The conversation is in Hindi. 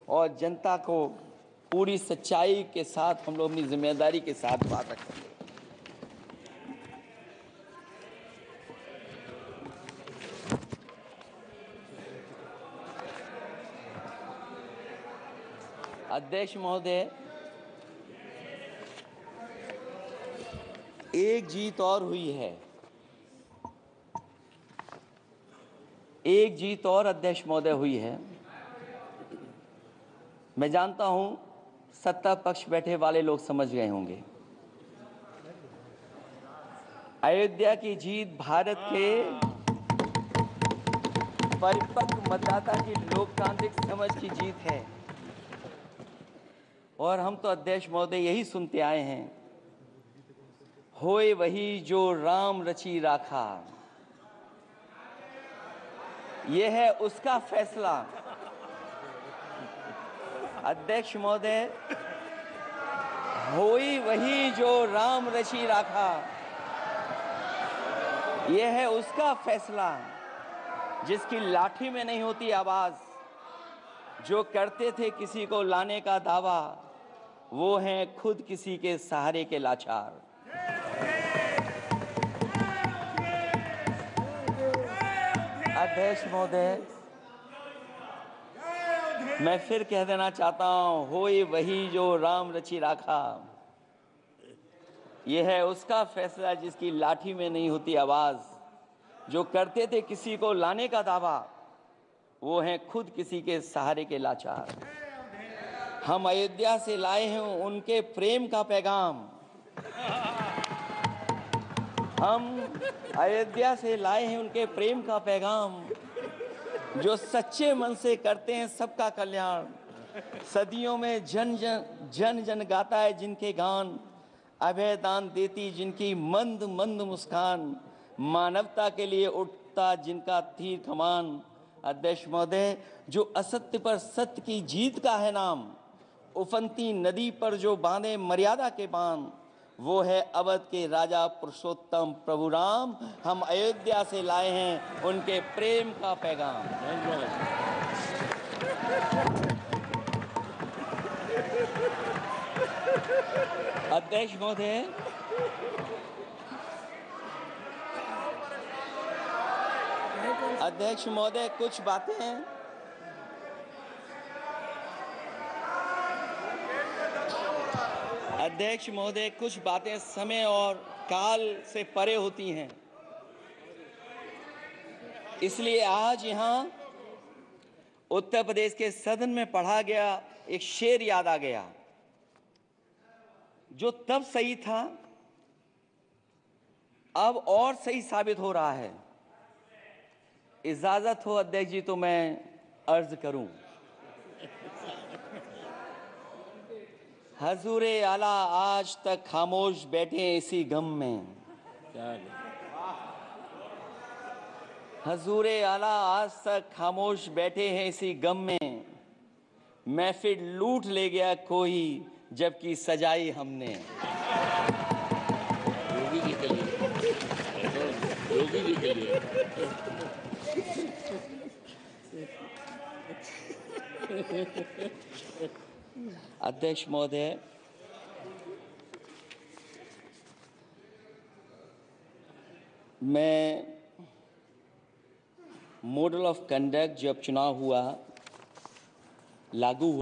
और जनता को पूरी सच्चाई के साथ हम लोग अपनी जिम्मेदारी के साथ बात रखेंगे। अध्यक्ष महोदय, एक जीत और हुई है, एक जीत और अध्यक्ष महोदय हुई है। मैं जानता हूं सत्ता पक्ष बैठे वाले लोग समझ गए होंगे। अयोध्या की जीत भारत के परिपक्व मतदाता की लोकतांत्रिक समझ की जीत है। और हम तो अध्यक्ष महोदय यही सुनते आए हैं, होए वही जो राम रची राखा। यह है उसका फैसला। अध्यक्ष महोदय, होई वही जो राम रची राखा, यह है उसका फैसला जिसकी लाठी में नहीं होती आवाज। जो करते थे किसी को लाने का दावा, वो हैं खुद किसी के सहारे के लाचार। अध्यक्ष महोदय, मैं फिर कह देना चाहता हूं, होए वही जो राम रची राखा। यह है उसका फैसला जिसकी लाठी में नहीं होती आवाज। जो करते थे किसी को लाने का दावा, वो हैं खुद किसी के सहारे के लाचार। हम अयोध्या से लाए हैं उनके प्रेम का पैगाम। हम अयोध्या से लाए हैं उनके प्रेम का पैगाम, जो सच्चे मन से करते हैं सबका कल्याण। सदियों में जन जन गाता है जिनके गान, अभय दान देती जिनकी मंद मंद मुस्कान। मानवता के लिए उठता जिनका तीर कमान। अध्यक्ष महोदय, जो असत्य पर सत्य की जीत का है नाम, उफनती नदी पर जो बांधे मर्यादा के बांध, वो है अवध के राजा पुरुषोत्तम प्रभु राम। हम अयोध्या से लाए हैं उनके प्रेम का पैगाम। अध्यक्ष महोदय, अध्यक्ष महोदय, कुछ बातें अध्यक्ष महोदय कुछ बातें समय और काल से परे होती हैं। इसलिए आज यहां उत्तर प्रदेश के सदन में पढ़ा गया एक शेर याद आ गया, जो तब सही था अब और सही साबित हो रहा है। इजाजत हो अध्यक्ष जी तो मैं अर्ज करूं। हजूरे आला आज तक खामोश बैठे इसी गम में। हजूरे आला आज तक खामोश बैठे हैं इसी गम में। महफिल लूट ले गया कोई जबकि सजाई हमने। योगी जी के लिए, योगी जी के लिए। अध्यक्ष महोदय, मैं मॉडल ऑफ कंडक्ट जब चुनाव हुआ लागू